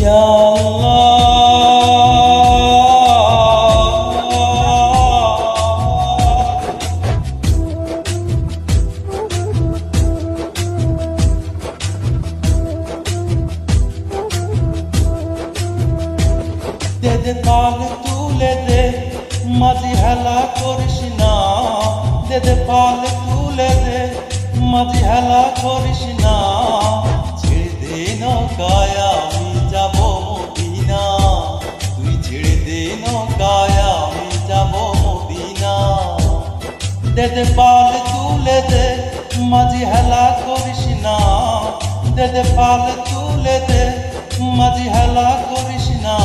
ইয়া দে দে পাল তুলে দে মাঝি হেলা করিস না, দে দে পাল তুলে দে মাঝি হেলা করিস না। ছেড়ে দে নৌকায় আমি যাব মদিনা, তুই ছেড়ে দে নৌকায় আমি যাব মদিনা। দে দে পাল তুলে দে মাঝি হেলা করিস না, দে দে পাল তুলে দে মাঝি হেলা করিস না।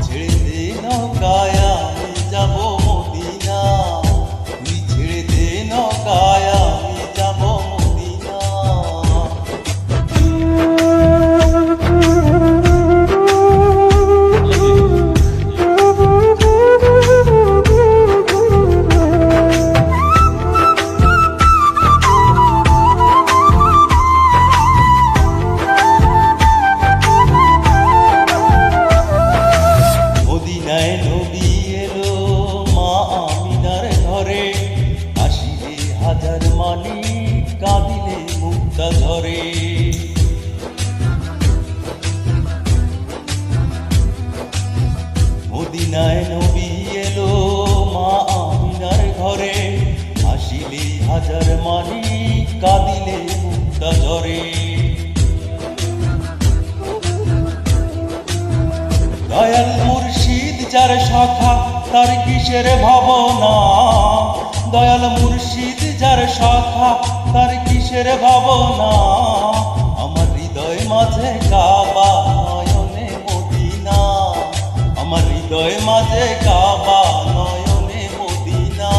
ছেড়ে দে নৌকায় আমি যাব মদিনা, তুই ছেড়ে দে নৌকায় আমি যাব মদিনা। মদিনায় নবী এলো মা আমিনার ঘরে, আসিলে হাজার মানি কাঁদিলে মুক্তা ঝরে। মদিনায় নবী এলো মা আমিনার ঘরে, আসিলে হাজার মানি কাঁদিলে মুক্তা ঝরে। দয়াল মুর্শিদ যার শাখা তার কিসের ভাবনা, দয়াল মুর্শিদ যার শাখা তার কিসের ভাবনা। আমার হৃদয় মাঝে কাবা নয়নে মদিনা, আমার হৃদয় মাঝে কাবা নয়নে মদিনা।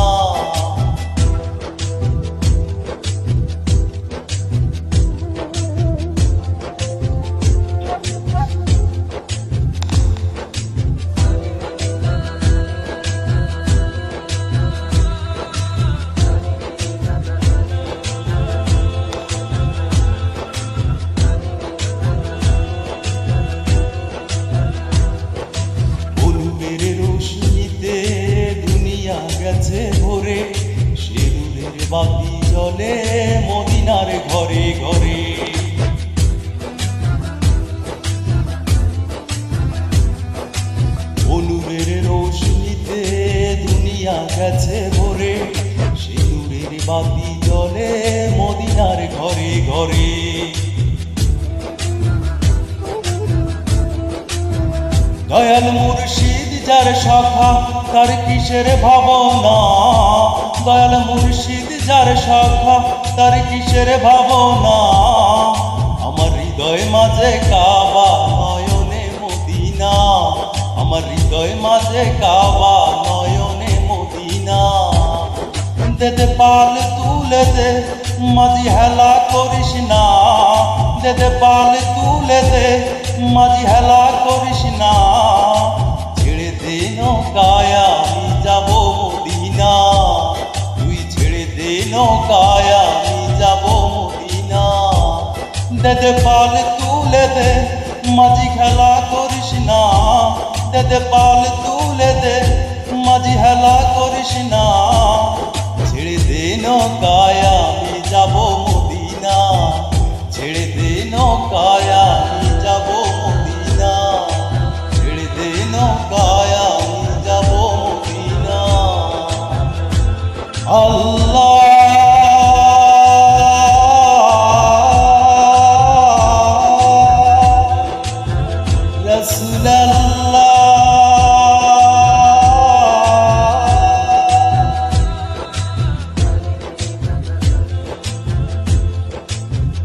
গেছে ভরে শিরুরের বাতি জ্বলে মদিনার ঘরে ঘরে। অনুরের রোশনীতে দুনিয়া গেছে ভরে শিরুরের বাতি জ্বলে মদিনার ঘরে ঘরে। দয়াল মুর্শিদ যার শাখা তার কিসের ভাবনা, দয়াল মুর্শিদ যার শাখা তার কিসের ভাবনা। আমার হৃদয় মাঝে কাবা নয়নে মদিনা, আমার হৃদয় মাঝে কাবা নয়নে মদিনা। দে দে পাল তুলে দে মাঝি হেলা করিস না, দে দে পাল তুলে দে মাঝি হেলা করিস না। ছেড়ে দে নৌকায় আমি যাব মদিনা, তুই ছেড়ে দে নৌকায় আমি যাব মদিনা। দে দে পাল তুলে দে মাঝি খেলা করিস না, দে দে পাল তুলে দে মাঝি হেলা করিস না। ছেড়ে দে নৌকায় আমি যাব মদিনা, ছেড়ে দে নৌকায় আমি যাব মদিনা, ছেড়ে দে নৌকায় আমি যাব মদিনা। আল্লাহ।